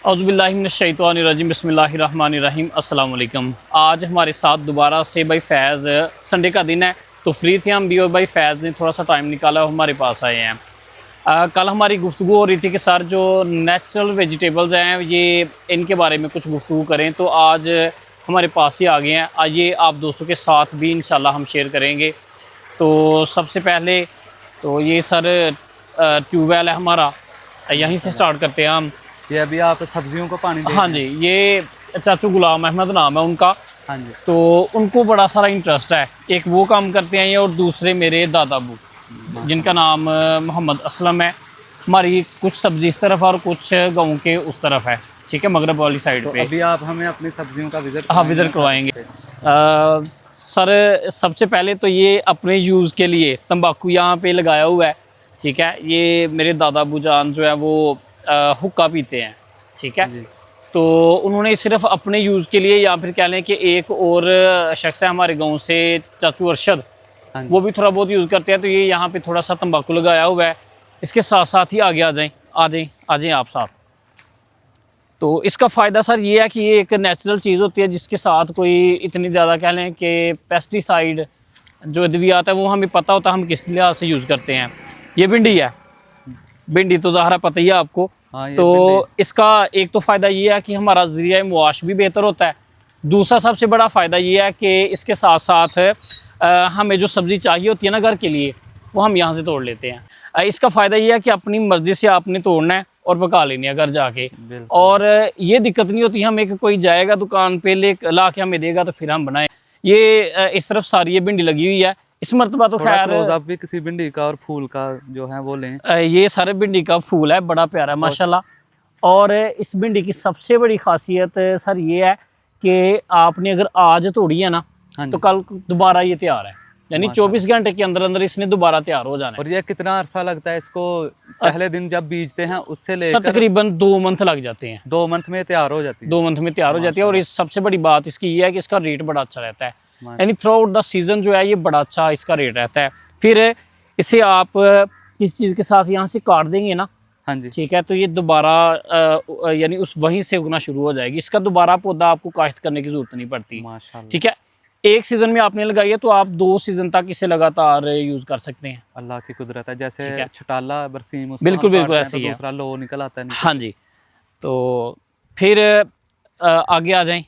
औज़ुबिल्लाहिमिनश्शैतानिर्रजीम बिस्मिल्लाहिर्रहमानिर्रहीम अस्सलाम वालेकुम। आज हमारे साथ दोबारा से भाई फैज़, संडे का दिन है तो फ्री थे हम भी, और भाई फैज़ ने थोड़ा सा टाइम निकाला और हमारे पास आए हैं। कल हमारी गुफ्तगू हो रही थी कि सर जो नेचुरल वेजिटेबल्स हैं ये इनके बारे में कुछ गुफ्तगू करें, तो आज हमारे पास ही आ गए हैं। आज ये आप दोस्तों के साथ भी इंशाल्लाह हम शेयर करेंगे। तो सबसे पहले तो ये सर ट्यूबवेल है हमारा, यहीं से स्टार्ट करते हैं हम। ये अभी आप सब्जियों को पानी दे हाँ जी, ये चाचू गुलाम अहमद नाम है उनका। हाँ जी। तो उनको बड़ा सारा इंटरेस्ट है, एक वो काम करते हैं ये, और दूसरे मेरे दादाबू जिनका नाम मोहम्मद असलम है। हमारी कुछ सब्जी इस तरफ और कुछ गाँव के उस तरफ है, ठीक है, मगरब वाली साइड तो पे। अभी आप हमें अपनी सब्जियों का विजिट हाँ, विजिट करवाएंगे। सर सबसे पहले तो ये अपने यूज़ के लिए तंबाकू यहाँ पे लगाया हुआ है, ठीक है। ये मेरे दादाबू जान जो है वो हुक्का पीते हैं, ठीक है। तो उन्होंने सिर्फ अपने यूज़ के लिए, या फिर कह लें कि एक और शख्स है हमारे गांव से चाचू अरशद, वो भी थोड़ा बहुत यूज़ करते हैं। तो ये यहाँ पे थोड़ा सा तंबाकू लगाया हुआ है। इसके साथ साथ ही आगे आ जाएं आप साथ। तो इसका फ़ायदा सर ये है कि ये एक नेचुरल चीज़ होती है जिसके साथ कोई इतनी ज़्यादा कह लें कि पेस्टिसाइड जो अद्वियात है वो हमें पता होता है हम किस लिहाज से यूज़ करते हैं। ये भिंडी है, भिंडी तो ज़ाहिर पता ही है आपको। हाँ, तो इसका एक तो फ़ायदा ये है कि हमारा ज़रिया मुआश भी बेहतर होता है। दूसरा सबसे बड़ा फ़ायदा ये है कि इसके साथ साथ हमें जो सब्ज़ी चाहिए होती है ना घर के लिए, वो हम यहाँ से तोड़ लेते हैं। इसका फ़ायदा ये है कि अपनी मर्ज़ी से आपने तोड़ना है और पका लेनी है घर जाके, और ये दिक्कत नहीं होती हमें कि कोई जाएगा दुकान पे ला के हमें देगा तो फिर हम बनाएं। ये इस तरफ सारी ये भिंडी लगी हुई है। इस मरतबा तो खैर आप भी किसी भिंडी का और फूल का जो है वो लें। ये सारे भिंडी का फूल है, बड़ा प्यारा है माशाल्लाह। और इस भिंडी की सबसे बड़ी खासियत सर ये है कि आपने अगर आज तोड़ी है ना तो कल दोबारा ये तैयार है, यानी 24 घंटे के अंदर अंदर इसने दोबारा तैयार हो जाना है। और ये कितना अरसा लगता है इसको? पहले दिन जब बीजते हैं उससे लेकर तकरीबन 2 मंथ लग जाते हैं। 2 मंथ में तैयार हो जाती है। 2 मंथ में तैयार हो जाती है। और इस सबसे बड़ी बात इसकी ये है कि इसका रेट बड़ा अच्छा रहता है, यानी थ्रू आउट द सीजन जो है ये बड़ा अच्छा इसका रेट रहता है। फिर इसे आप इस चीज़ के साथ यहाँ से काट देंगे ना, हाँ जी, ठीक है, तो ये दोबारा यानी उस वहीं से उगना शुरू हो जाएगी। इसका दोबारा पौधा आपको काश्त करने की जरूरत नहीं पड़ती, ठीक है। एक सीजन में आपने लगाई है तो आप 2 सीजन तक इसे लगातार यूज कर सकते हैं। अल्लाह की कुदरत है। जैसे छटाला बरसीम, बिल्कुल बिल्कुल ऐसे ही है। दूसरा लो निकल आता है। हाँ जी। तो फिर आगे आ जाएं।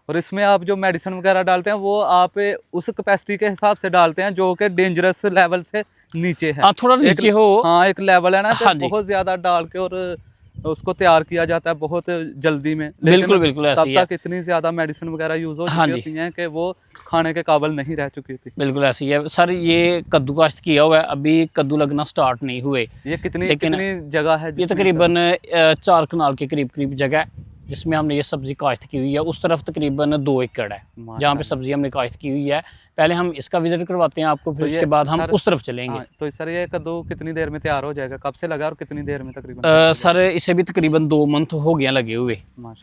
और इसमें आप जो मेडिसिन वगैरह डालते हैं वो आप उस कैपेसिटी के हिसाब से डालते हैं जो कि डेंजरस लेवल से नीचे है। थोड़ा नीचे हो। हाँ, एक लेवल है ना, हाँ, बहुत ज्यादा डाल के और उसको तैयार किया जाता है बहुत जल्दी में। बिल्कुल बिल्कुल ऐसे ही है। तब तक इतनी ज्यादा मेडिसिन वगैरह यूज हो चुकी होती हैं कि वो खाने के काबिल नहीं रह चुकी थी। बिल्कुल ऐसे ही है सर। ये कद्दू काश्त किया हुआ है, अभी कद्दू लगना स्टार्ट नहीं हुए। ये कितनी जगह है? ये तकरीबन 4 कनाल के करीब जगह है जिसमें हमने ये सब्जी काश्त की हुई है। उस तरफ तकरीबन 2 एकड़ है जहाँ पे सब्जी हमने काश्त की हुई है। पहले हम इसका विजिट करवाते हैं आपको, फिर उसके बाद हम उस तरफ चलेंगे। तो सर ये कद्दू कितनी देर में तैयार हो जाएगा? कब से लगा और कितनी देर में तकरीबन? सर इसे भी तकरीबन 2 मंथ हो गया लगे हुए,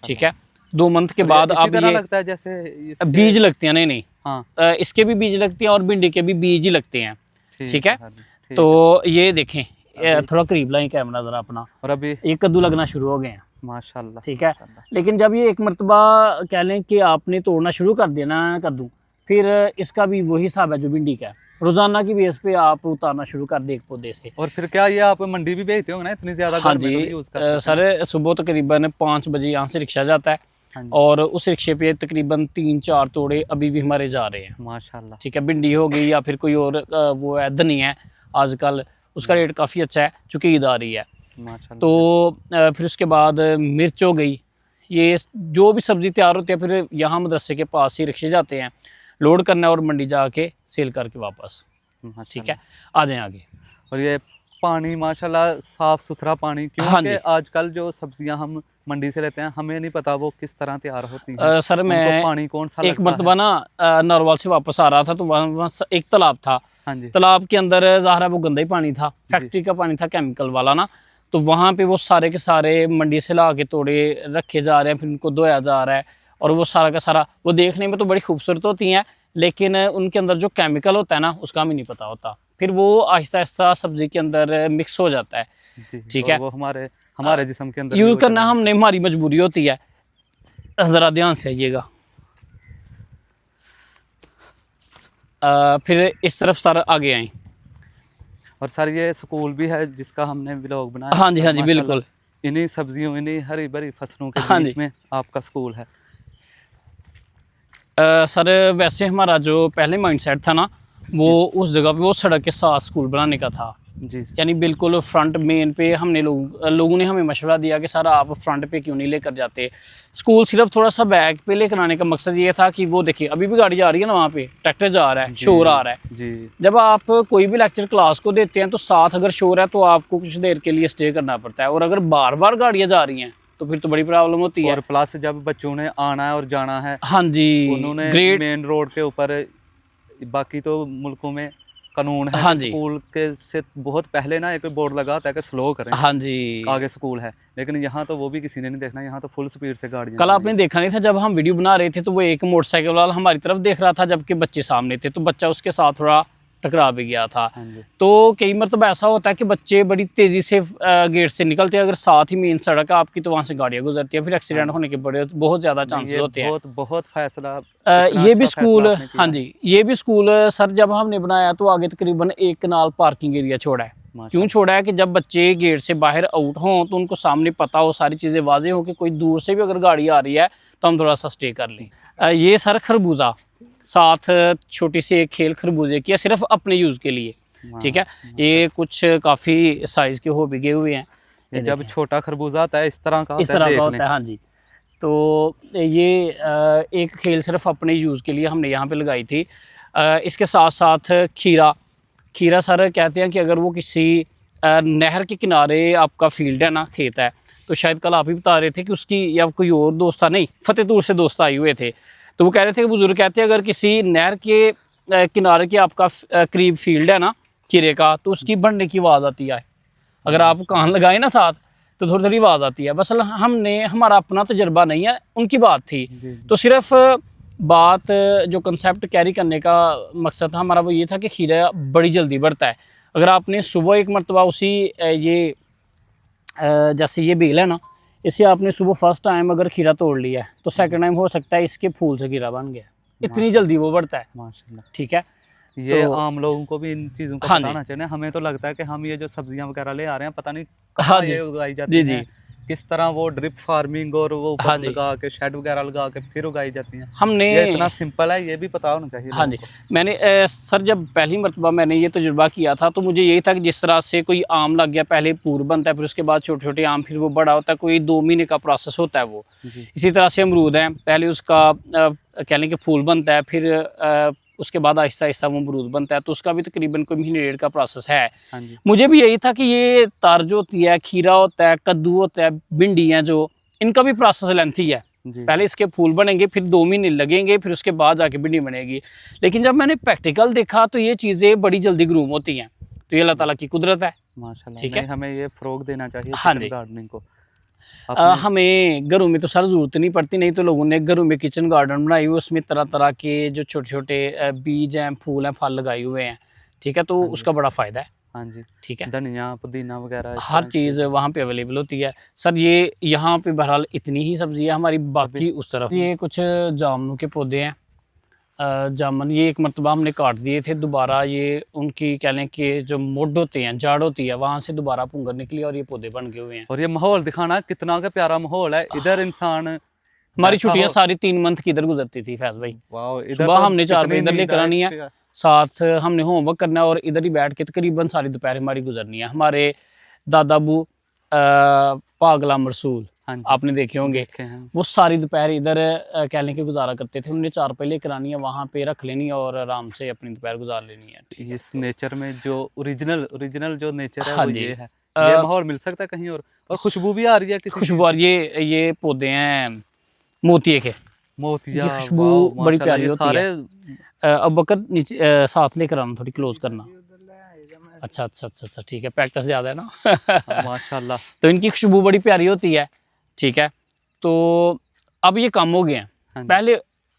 ठीक है। 2 मंथ के बाद अब ये लगता है जैसे बीज लगते हैं। नहीं हाँ, इसके भी बीज लगते हैं और भिंडी के भी बीज ही लगते हैं, ठीक है। तो ये देखें, थोड़ा करीब लाएं कैमरा जरा अपना। और अभी ये कद्दू लगना शुरू हो गए हैं माशाल्लाह, ठीक है। लेकिन जब ये एक मरतबा कह लें कि आपने तोड़ना शुरू कर देना कद्दू, फिर इसका भी वही हिसाब है जो भिंडी का है। रोजाना की बेस पे आप उतारना शुरू कर दे एक पौधे से। और फिर क्या ये आप मंडी भी भेजते होंगे ना इतनी ज्यादा? हाँ जी सर, सुबह तकरीबन 5 बजे यहाँ से रिक्शा जाता है। हाँ, और उस रिक्शे पे तकरीबन 3-4 तोड़े अभी भी हमारे जा रहे हैं माशाल्लाह, ठीक है। भिंडी हो गई या फिर कोई और वो है धनिया है आजकल, उसका रेट काफ़ी अच्छा है चूँकि ईद आ रही है। तो फिर उसके बाद मिर्च हो गई। ये जो भी सब्ज़ी तैयार होती है फिर यहाँ मदरसे के पास ही रिक्शे जाते हैं, लोड करना है और मंडी जाके सेल करके वापस, ठीक है। आ जाएं आगे। और ये पानी माशाल्लाह साफ़ सुथरा पानी, क्योंकि आजकल जो सब्जियां हम मंडी से लेते हैं हमें नहीं पता वो किस तरह तैयार होती हैं। सर मैं पानी कौन सा एक मरतबा ना नरवाल से वापस आ रहा था तो वहाँ एक तालाब था। हाँ जी। तालाब के अंदर ज़ाहिर है वो गंदा ही पानी था, फैक्ट्री का पानी था, केमिकल वाला ना। तो वहाँ पे वो सारे के सारे मंडी से ला के तोड़े रखे जा रहे हैं, फिर उनको धोया जा रहा है। और वो सारा का सारा वो देखने में तो बड़ी खूबसूरत होती हैं, लेकिन उनके अंदर जो केमिकल होता है ना उसका हमें नहीं पता होता। फिर वो आहिस्ता आहिस्ता सब्जी के अंदर मिक्स हो जाता है। जी, ठीक और है, वो हमारे जिस्म के अंदर भी यूज़ वो करना चला हमने हमारी मजबूरी होती है। ज़रा ध्यान से आइएगा। फिर इस तरफ सर आगे आए। और सर ये स्कूल भी है जिसका हमने व्लॉग बनाया। हाँ जी, सर हाँ जी, माशाल्लाह बिल्कुल। इन्हीं सब्जियों, इन्हीं हरी भरी फसलों के हाँ जी। बीच में आपका स्कूल है। सर वैसे हमारा जो पहले माइंडसेट था ना, वो उस जगह पे वो सड़क के साथ स्कूल बनाने का था। जी सर। यानी बिल्कुल फ्रंट मेन पे हमने लोगों ने हमें मशवरा दिया कि सर आप फ्रंट पे क्यों नहीं लेकर जाते स्कूल, सिर्फ थोड़ा सा बैक पे लेकर आने का मकसद ये था कि वो देखिए अभी भी गाड़ी जा रही है ना, वहाँ पे ट्रैक्टर जा रहा है, जी शोर आ रहा है। जी जब आप कोई भी लेक्चर क्लास को देते हैं तो साथ अगर शोर है तो आपको कुछ देर के लिए स्टे करना पड़ता है, और अगर बार बार गाड़ियाँ जा रही हैं तो फिर तो बड़ी प्रॉब्लम होती है। और प्लस जब बच्चों ने आना है और जाना है, हाँ जी, उन्होंने ग्रेट। मेन रोड के ऊपर, बाकी तो मुल्कों में कानून है हाँ कि जी, स्कूल के से बहुत पहले ना एक बोर्ड लगा होता है कि स्लो करें, हाँ जी। आगे स्कूल है। लेकिन यहाँ तो वो भी किसी ने नहीं देखना, यहाँ तो फुल स्पीड से गाड़ियाँ कल चल रही आपने देखा नहीं था जब हम वीडियो बना रहे थे तो वो एक मोटरसाइकिल वाला हमारी तरफ देख रहा था जबकि बच्चे सामने थे, तो बच्चा उसके साथ थोड़ा टकरा भी गया था। हाँ जी। तो कई मरतबा ऐसा होता है कि बच्चे बड़ी तेज़ी से गेट से निकलते हैं, अगर साथ ही मेन सड़क है आपकी तो वहाँ से गाड़ियाँ गुजरती हैं, फिर एक्सीडेंट होने के बड़े बहुत ज़्यादा नहीं, चांसेस ये होते हैं। बहुत बहुत फैसला, इतना ये भी अच्छा फैसला स्कूल, आपने किया हाँ है। जी, ये भी स्कूल सर जब हमने बनाया तो आगे तकरीबन एक कनाल पार्किंग एरिया छोड़ा है। क्यों माशाल्लाह। छोड़ा है कि जब बच्चे गेट से बाहर आउट हों तो उनको सामने पता हो, सारी चीज़ें वाजे हो कि कोई दूर से भी अगर गाड़ी आ रही है तो हम थोड़ा सा स्टे कर लें। ये सर खरबूजा, साथ छोटी सी एक खेल खरबूजे की है, सिर्फ अपने यूज़ के लिए। ठीक है, ये कुछ काफ़ी साइज़ के हो भी गए हुए हैं। ये जब छोटा खरबूजा आता है इस तरह का इस होता है, तरह का देख होता लें। है, हाँ जी। तो ये एक खेल सिर्फ अपने यूज़ के लिए हमने यहाँ पे लगाई थी। इसके साथ साथ खीरा, खीरा सर कहते हैं कि अगर वो किसी नहर के किनारे आपका फील्ड है ना, खेत है, तो शायद कल आप ही बता रहे थे कि उसकी, या कोई और दोस्त था, नहीं फतेहपुर से दोस्त आए हुए थे, तो वो कह रहे थे कि बुजुर्ग कहते हैं अगर किसी नहर के किनारे के आपका करीब फील्ड है ना खीरे का, तो उसकी बढ़ने की आवाज़ आती है। अगर आप कान लगाए ना साथ तो थोड़ी थोड़ी आवाज़ आती है। बस हमने, हमारा अपना तजर्बा नहीं है, उनकी बात थी। जी। तो सिर्फ बात जो कंसेप्ट कैरी करने का मकसद था हमारा वो ये था कि खीरा बड़ी जल्दी बढ़ता है। अगर आपने सुबह एक मरतबा उसी ये जैसे ये बेल है ना, इसे आपने सुबह फर्स्ट टाइम अगर खीरा तोड़ लिया है तो सेकंड टाइम हो सकता है इसके फूल से खीरा बन गया, इतनी जल्दी वो बढ़ता है। माशाल्लाह। ठीक है, ये तो आम लोगों को भी इन चीज़ों का हाँ पता जी, होना चाहिए। हमें तो लगता है कि हम ये जो सब्जियां वगैरह ले आ रहे हैं, पता नहीं हाँ कहाँ जी, ये उगाई जाती जी जी, हैं, किस तरह वो ड्रिप फार्मिंग और वो हाँ ऊपर जी। लगा के शेड वगैरह लगा के फिर उगाई जाती हैं। हमने, ये इतना सिंपल है, ये भी पता होना चाहिए हाँ लोगों जी, को। मैंने सर जब पहली मरतबा मैंने ये तजुर्बा किया था तो मुझे यही था कि जिस तरह से कोई आम लग गया, पहले पूर बनता है, फिर उसके बाद छोटे छोटे आम, फिर वो बड़ा होता है, कोई 2 महीने का प्रोसेस होता है वो। जी इसी तरह से अमरूद है, पहले उसका कह लें कि फूल बनता है, फिर उसके बाद आहिस्ता आहिस्ता वो अमरूद बनता है, तो उसका भी तकरीबन कोई महीने डेढ़ का प्रोसेस है। हाँ जी मुझे भी यही था कि ये तारज होती है, खीरा होता है, कद्दू होता है, भिंडी है, जो इनका भी प्रोसेस लेंथी है। जी पहले इसके फूल बनेंगे, फिर 2 महीने लगेंगे, फिर उसके बाद जाके भिंडी बनेगी। लेकिन जब मैंने प्रैक्टिकल देखा तो ये चीज़ें बड़ी जल्दी ग्रूम होती हैं, तो ये अल्लाह ताला की कुदरत है। माशाल्लाह। ठीक नहीं, है, हमें ये फ़रोग़ देना चाहिए हाँ किचन जी। गार्डनिंग को अपने। हमें घरों में तो सर ज़रूरत नहीं पड़ती, नहीं तो लोगों ने घरों में किचन गार्डन बनाई हुई, उसमें तरह तरह के जो छोटे छोटे बीज हैं, फूल हैं, फल लगाए हुए हैं। ठीक है, तो हाँ जी उसका बड़ा फ़ायदा है। हाँ जी। ठीक है, धनिया पुदीना वगैरह इस हर तरह की चीज़ चीज़ें। वहाँ पे अवेलेबल होती है। सर ये यहाँ पे बहरहाल इतनी ही सब्ज़ी है हमारी, बाकी उस तरफ ये कुछ जामुन के पौधे हैं। जामुन ये एक मरतबा हमने काट दिए थे, दोबारा ये उनकी कह लें कि जो मुड होते हैं, जड़ होती है, वहाँ से दोबारा पुंगर निकली और ये पौधे बन गए हुए हैं। और ये माहौल दिखाना कितना का प्यारा माहौल है। इधर इंसान हमारी बैठा छुट्टियाँ हो, सारी 3 मंथ की इधर गुजरती थी फैज़ भाई। वाओ, इधर सुबह तो हमने 4 बजे कितनी इधर नींद लेकर आनी है, आए। साथ हमने होमवर्क करना है और इधर ही बैठ के तकरीबन सारी दोपहर हमारी गुजरनी है। हमारे दादा अबू पागला मरसूल हाँ जी आपने देखे होंगे, देखे हैं। वो सारी दोपहर इधर कह लें कि गुजारा करते थे। उन्होंने 4 पहिए करानी है, वहाँ पे रख लेनी है और आराम से अपनी दोपहर गुजार लेनी है। इस नेचर में जो ओरिजिनल जो नेचर है हाँ वो जी, ये है। ये माहौल मिल सकता है कहीं और खुशबू भी आ रही है किसी चीज़ खुशबू ये पौधे हैं मोतिये के, की। मोतिया, ये खुशबू वाओ बड़ी माशाल्लाह, प्यारी ये होती सारे है। अब बकर नीचे साथ लेकर आना, थोड़ी क्लोज करना। अच्छा अच्छा अच्छा अच्छा, ठीक है, प्रैक्टिस ज़्यादा है ना। माशाल्लाह। तो इनकी खुशबू बड़ी प्यारी होती है। ठीक है, तो अब ये कम हो गए हैं। हाँ जी। पहले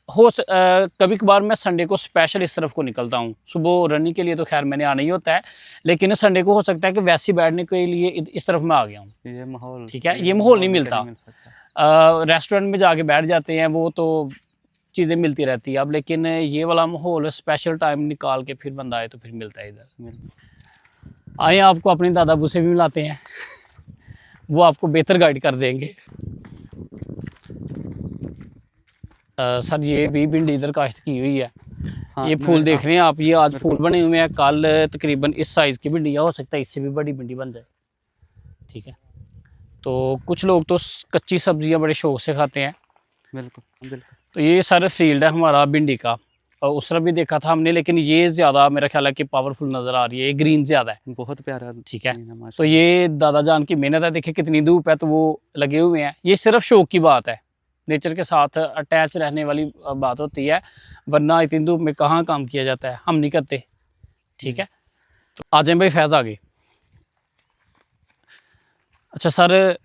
कभी कभार मैं संडे को स्पेशल इस तरफ को निकलता हूँ। सुबह रनिंग के लिए तो खैर मैंने आना ही होता है, लेकिन संडे को हो सकता है कि वैसे ही बैठने के लिए इस तरफ मैं आ गया हूँ। ये माहौल, ठीक है, ये माहौल नहीं मिलता। रेस्टोरेंट में जाके बैठ जाते हैं, वो तो चीज़ें मिलती रहती है अब, लेकिन ये वाला माहौल स्पेशल टाइम निकाल के फिर बंदा आए तो फिर मिलता है इधर। आए आपको अपने दादा अबू से भी मिलाते हैं, वो आपको बेहतर गाइड कर देंगे। सर ये भी भिंडी इधर काश्त की हुई है। हाँ, ये फूल देख रहे हैं आप, ये आज फूल बने हुए हैं, कल तकरीबन इस साइज़ की भिंडी हो सकता है इससे भी बड़ी भिंडी बन जाए। ठीक है, तो कुछ लोग तो कच्ची सब्जियां बड़े शौक से खाते हैं। बिल्कुल बिल्कुल। तो ये सारा फील्ड है हमारा भिंडी का, और उस तरफ भी देखा था हमने, लेकिन ये ज़्यादा मेरा ख्याल है कि पावरफुल नज़र आ रही है, ये ग्रीन ज़्यादा है। बहुत प्यारा। ठीक है, तो ये दादा जान की मेहनत है, देखिए कितनी धूप है तो वो लगे हुए हैं। ये सिर्फ शौक की बात है, नेचर के साथ अटैच रहने वाली बात होती है, वरना इतनी धूप में कहाँ काम किया जाता है, हम नहीं करते। ठीक है, तो आ जाए भाई फैज़ आगे। अच्छा सर,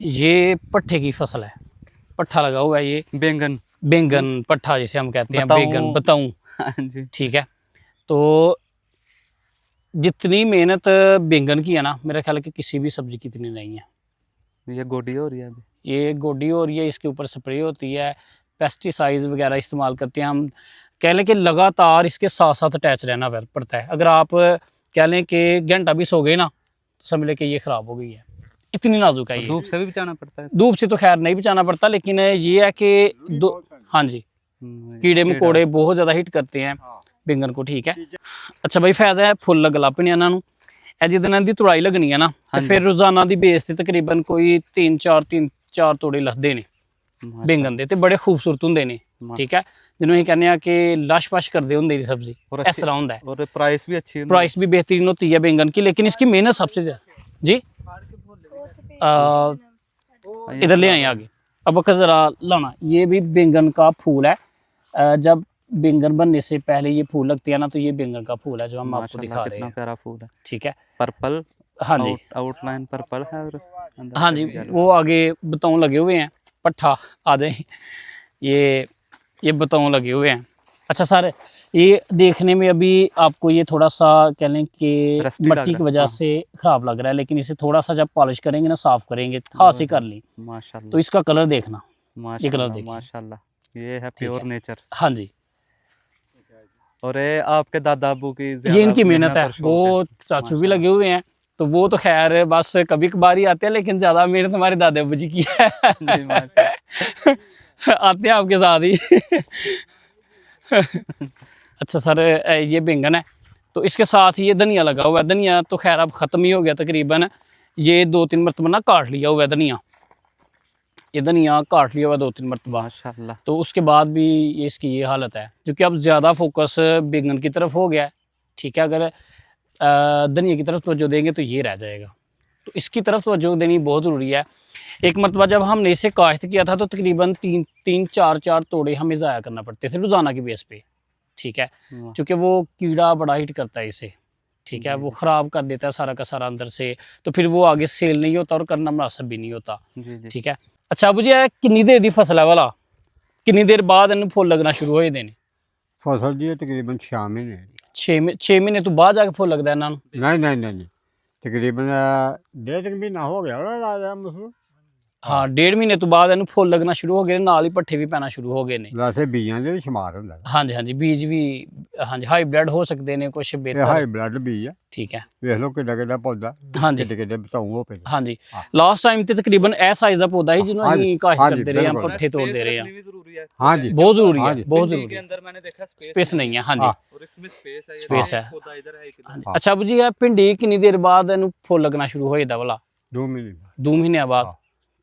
ये पट्ठे की फसल है, पट्ठा लगा हुआ है, ये बैंगन पट्ठा जिसे हम कहते हैं, बैंगन बताऊं। हाँ जी। ठीक है, तो जितनी मेहनत बैंगन की है ना, मेरा ख्याल है कि किसी भी सब्जी की इतनी नहीं है। ये गोडी हो रही है अभी, ये गोडी हो रही है, इसके ऊपर स्प्रे होती है, पेस्टिसाइड्स वगैरह इस्तेमाल करते हैं हम। कह लें कि लगातार इसके साथ साथ अटैच रहना पड़ता है। अगर आप कह लें कि घंटा भी सो गए ना, तो समझ लें कि ये ख़राब हो गई है, इतनी नाजुक है ये। धूप से भी बचाना पड़ता है। धूप से तो खैर नहीं बचाना पड़ता, लेकिन ये है कि हाँ जी, कीड़े मकोड़े बहुत ज़्यादा हिट करते हैं बैंगन को। ठीक है, अच्छा भाई फैज़ है फुल लग ला पिया इन्हों जिस दिन की तुड़ाई लगनी है ना, तो फिर रोजाना की बेस से तकरीबन कोई 3-4 तोड़े लथदे ने बैंगन दे, ते बड़े खूबसूरत होंगे ने। ठीक है, जिन्होंने कहने हैं कि लश पश करते होंगे सब्जी, इस तरह होंगे। और प्राइस भी अच्छी, प्राइस भी बेहतरीन होती है बैंगन की, लेकिन इसकी मेहनत सबसे ज़्यादा। जी इधर ले आए आगे, अब जरा लाना, ये भी बैंगन का फूल है। जब बैंगन बनने से पहले ये फूल लगते हैं ना, तो ये बैंगन का फूल है जो हम आपको दिखा रहे हैं। कितना प्यारा फूल है। ठीक है, पर्पल, हाँ जी, आउटलाइन पर्पल है, और हाँ जी, वो आगे बताऊं लगे हुए हैं, पट्ठा आ जाए, ये बताऊं लगे हुए हैं। अच्छा सर, ये देखने में अभी आपको ये थोड़ा सा कह लें कि मिट्टी की वजह से खराब लग रहा है, लेकिन इसे थोड़ा सा जब पॉलिश करेंगे ना, साफ करेंगे, हाथ से कर ली, माशाल्लाह, तो इसका कलर देखना, ये कलर देखिए माशाल्लाह, ये है प्योर नेचर। हाँ जी, और ये आपके दादा अबू की ये इनकी मेहनत है। वो चाचू भी लगे हुए हैं, तो वो तो खैर बस कभी कभार ही आते हैं, लेकिन ज्यादा मेहनत हमारे दादा अबू जी की है। आते हैं आपके साथ ही। अच्छा सर, ये बैंगन है, तो इसके साथ ये धनिया लगा हुआ है। धनिया तो खैर अब ख़त्म ही हो गया तकरीबन, ये 2-3 मरतबा ना काट लिया हुआ है धनिया, ये धनिया काट लिया हुआ 2-3 मरतबा, माशाल्लाह। तो उसके बाद भी ये इसकी ये हालत है, क्योंकि अब ज़्यादा फोकस बैंगन की तरफ हो गया है। ठीक है, अगर धनिया की तरफ तवज्जो देंगे तो ये रह जाएगा, तो इसकी तरफ तवज्जो देनी बहुत ज़रूरी है। एक मरतबा जब हमने इसे काश्त किया था, तो तकरीबन 3-4 तोड़े हमें ज़ाया करना पड़ते थे रोज़ाना की बेस पे। ठीक है, क्योंकि वो कीड़ा बड़ा हिट करता है इसे। ठीक है, वो ख़राब कर देता है सारा का सारा अंदर से, तो फिर वो आगे सेल नहीं होता और करना मुनासिब भी नहीं होता। ठीक है, अच्छा अबू जी, कितनी देर की फसल है वाला, कितनी देर बाद इन्हें फुल लगना शुरू हो जाते हैं? फसल जी तकरीबन 6 महीने। 6 महीने तो बाद जाके फुल लगता है इन्होंने? नहीं, तकरीबन 1.5 महीना हो गया होगा मसूर। हाँ, 1.5 महीने तो बाद इन्हें फुल लगना शुरू हो गए, नाल ही पट्ठे भी पैना शुरू हो गए ने। वैसे बीजां दे शुमार होंदा है। हाँ जी, हाँ जी, बीज भी हाँ जी हाईब्रिड हो सकते हैं, कुछ ये बेहतर। हाईब्रिड बीज है। ठीक है, वेख लो किड्डा पौधा, हाँ जी, किड्डे बताऊं हो पे। हाँ जी, लास्ट टाइम ते तकरीबन ए साइज का पौधा ही जिन्होंने ही काश्त करते रहे हैं, पट्ठे तोड़ दे रहे हैं। हाँ जी, बहुत जरूरी है, बहुत जरूरी है। अंदर मैंने देखा स्पेस नहीं है। हाँ जी, और इसमें स्पेस है, स्पेस है। पौधा इधर है हाँ जी। अच्छा अबू जी, भिंडी कितनी देर बाद इन्हें फुल लगना शुरू हो जाता वाला? 2 महीने। 2 महीने बाद।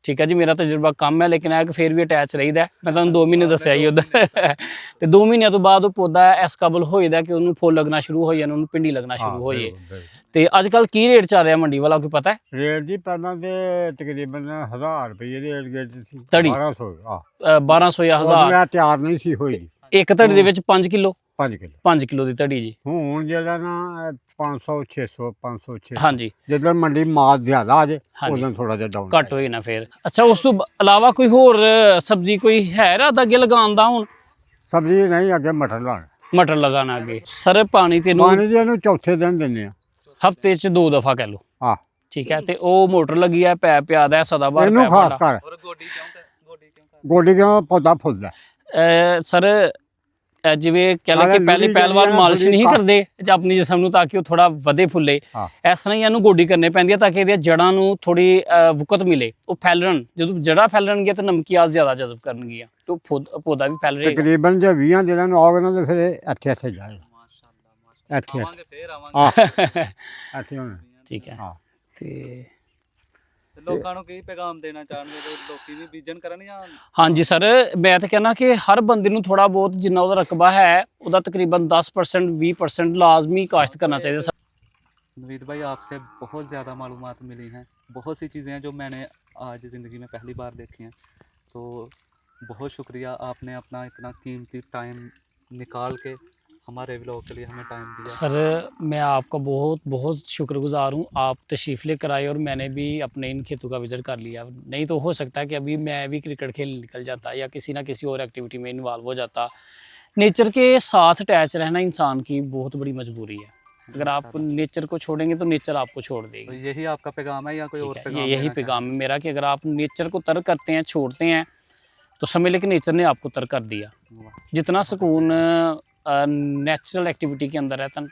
ठीक है जी, मेरा तजुर्बा कम है, लेकिन है कि फिर भी अटैच रहीदा। मैं तुहानू 2 महीने दस्सिया ही उधर। तो 2 महीने तो बाद वो पौधा इस काबल हो जाता कि उन्होंने फुल लगना शुरू हो जाए, उन्होंने भिंडी लगना शुरू हो जाए। तो अजकल की रेट चल रहा मंडी वाला, कोई पता है? रेट जी पहला ते तकरीबन 1000 रुपये ਦੀ रेट ਸੀ। ਧੜੀ 1200 1200 ਜਾਂ 1000 ਮੈਂ ਤਿਆਰ ਨਹੀਂ ਸੀ ਹੋਈ। ਇੱਕ ਧੜੀ ਦੇ ਵਿੱਚ 5 ਕਿਲੋ 5 ਕਿਲੋ 5 ਕਿਲੋ ਦੀ ਧੜੀ ਜੀ। ਹੁਣ ਜਿਹੜਾ ਨਾ 500 600 500 600 ਹਾਂਜੀ, ਜਦੋਂ ਮੰਡੀ ਮਾਲ ਜ਼ਿਆਦਾ ਆ ਜੇ ਹਾਂਜੀ। ਉਦੋਂ ਥੋੜਾ ਜਿਹਾ ਡਾਊਨ ਘੱਟ ਹੋਏ ਨਾ ਫਿਰ। ਅੱਛਾ, ਉਸ ਤੋਂ ਇਲਾਵਾ ਕੋਈ ਹੋਰ ਸਬਜ਼ੀ ਕੋਈ ਹੈ ਰਾਦਾ ਅੱਗੇ ਲਗਾਉਣ ਦਾ ਹੁਣ? सब्जी नहीं अगे मटर लाना मटर लगाना आगे सर पानी तेनू पानी जी ਇਹਨੂੰ ਚੌਥੇ ਦਿਨ ਦਿੰਦੇ ਆ हफ्ते च 2 दफा कह लो ਹਾਂ ठीक है ते ओ मोटर लगी है पैप पिया दा है सदाबहार ਇਹਨੂੰ पैप ਖਾਸ वाला। ਕਰ और गोडी क्यों गोडी क्यों ਗੋਡੀ ਕਿਉਂ ਪੌਦਾ ਫੁੱਲਦਾ ਸਰ ਜਿਵੇਂ ਕਹਿ ਲੈ ਨਾਲੇ ਕਿ ਪਹਿਲੇ ਲੂੜੀ ਪਹਿਲਵਾਨ ਜਿਹੜੀ ਆ ਨਾ ਮਾਲਿਸ਼ ਥੋੜ੍ਹੀ ਨਹੀਂ ਘੱਟ- ਕਰਦੇ ਜਾਂ ਆਪਣੀ ਜਿਸਮ ਨੂੰ ਤਾਂ ਕਿ ਉਹ ਥੋੜਾ ਵਧੇ ਫੁੱਲੇ ਹਾਂ ਇਸ ਤਰ੍ਹਾਂ ਹੀ ਇਹਨੂੰ ਗੋਡੀ ਕਰਨੇ ਪੈਂਦੀ ਹੈ ਤਾਂ ਕਿ ਇਹਦੀਆਂ ਜੜਾਂ ਨੂੰ ਥੋੜੀ ਵੁਕਤ ਮਿਲੇ ਉਹ ਫੈਲਣ ਜਦੋਂ ਜੜਾਂ ਫੈਲਣਗੀਆਂ ਤਾਂ ਨਮਕੀਆਤ ਜ਼ਿਆਦਾ ਜਜ਼ਬ ਕਰਨਗੀਆਂ ਤੇ ਉਹ ਪੌਦਾ ਵੀ ਫੈਲ ਰਹੇਗਾ। ਤਕਰੀਬਨ ਜੇ 20 ਦਿਨਾਂ ਨੂੰ ਆਓਗੇ ਨਾ ਤੇ ਫਿਰ ਇਹ ਇੱਥੇ ਇੱਥੇ ਜਾਏ माशाल्लाह ਇੱਥੇ ਇੱਥੇ आवांगे फिर आवांगे ਆ ਇੱਥੇ ਹੁਣ ਠੀਕ ਹੈ ਹਾਂ ਤੇ ਤੇ ਲੋਕਾਂ ਨੂੰ ਕੀ ਪੈਗਾਮ ਦੇਣਾ ਚਾਹੁੰਦੇ ਤੇ ਲੋਕੀ ਵੀ ਬੀਜਣ ਕਰਨ ਜਾਂ ਹਾਂਜੀ ਸਰ ਮੈਂ ਤਾਂ ਕਹਿੰਦਾ ਕਿ ਹਰ ਬੰਦੇ ਨੂੰ ਥੋੜਾ ਬਹੁਤ ਜਿੰਨਾ ਉਹਦਾ ਰਕਬਾ ਹੈ ਉਹਦਾ ਤਕਰੀਬਨ 10% 20% ਲਾਜ਼ਮੀ ਕਾਸ਼ਤ ਕਰਨਾ ਚਾਹੀਦਾ ਸਰ। नवीद भाई आपसे बहुत ज़्यादा मालूमात मिली हैं, बहुत सी चीज़ें हैं जो मैंने आज ज़िंदगी में पहली बार देखी हैं। तो बहुत शुक्रिया आपने अपना इतना कीमती टाइम निकाल के हमारे व्लॉग के लिए हमें टाइम दिया। सर मैं आपका बहुत बहुत शुक्रगुजार हूँ, आप तशरीफ़ लेकर आए और मैंने भी अपने इन खेतों का विज़िट कर लिया। नहीं तो हो सकता है कि अभी मैं भी क्रिकेट खेल निकल जाता या किसी ना किसी और एक्टिविटी में इन्वॉल्व हो जाता। नेचर के साथ अटैच रहना इंसान की बहुत बड़ी मजबूरी है। अगर आप नेचर को छोड़ेंगे तो नेचर आपको छोड़ तो देगी। यही आपका पैगाम है या कोई और ठीक है, पैगाम? यही देना पैगाम है मेरा कि अगर आप नेचर को तर्क करते हैं छोड़ते हैं तो समझ लें कि नेचर ने आपको तर्क कर दिया। चाहेंगे? वाह, जितना सुकून नेचुरल एक्टिविटी के अंदर है तन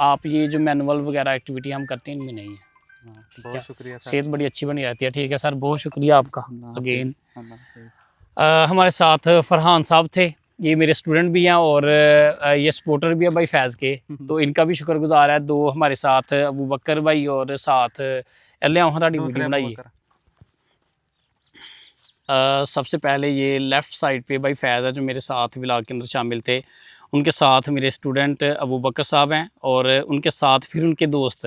आप ये जो मैनुअल वगैरह एक्टिविटी हम करते हैं इनमें नहीं है। वाह, बहुत शुक्रिया सर। सेहत बड़ी अच्छी बनी रहती है। ठीक है सर, बहुत शुक्रिया आपका अल्लाह अगेन। हाफिज़, अल्लाह हाफिज़। हमारे साथ फरहान साहब थे, ये मेरे स्टूडेंट भी हैं और ये सपोर्टर भी है भाई फैज़ के, तो इनका भी शुक्रगुजार है। दो हमारे साथ अबू बकर भाई और साथ लिया दूसरे वीडियो बनाई है। अबूबकर। सबसे पहले ये लेफ़्ट साइड पे भाई फैज़ है जो मेरे साथ व्लॉग के अंदर शामिल थे। उनके साथ मेरे स्टूडेंट अबू बकर साहब हैं और उनके साथ फिर उनके दोस्त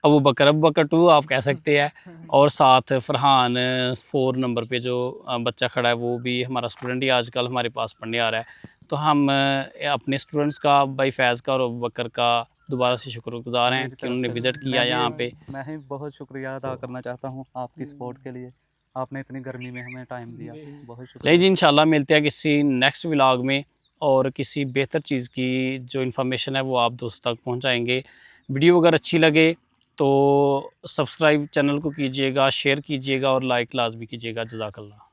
अबू बकर 2 आप कह सकते हैं, और साथ फरहान 4 नंबर पे जो बच्चा खड़ा है वो भी हमारा स्टूडेंट ही आजकल हमारे पास पढ़ने आ रहा है। तो हम अपने स्टूडेंट्स का भाई फैज़ का और अबू बकर का दोबारा से शुक्रगुजार हैं मेरी कि तरफ उन्होंने से विज़िट मैं किया भी- यहाँ पे। मैं ही बहुत शुक्रिया अदा करना चाहता हूँ आपकी सपोर्ट के लिए। आपने इतनी गर्मी में हमें टाइम दिया, बहुत शुक्रिया। नहीं जी, इंशाल्लाह मिलते हैं किसी नेक्स्ट व्लॉग में और किसी बेहतर चीज़ की जो इन्फॉर्मेशन है वो आप दोस्तों तक पहुंचाएंगे। वीडियो अगर अच्छी लगे तो सब्सक्राइब चैनल को कीजिएगा, शेयर कीजिएगा और लाइक लाजमी कीजिएगा। जज़ाकल्लाह।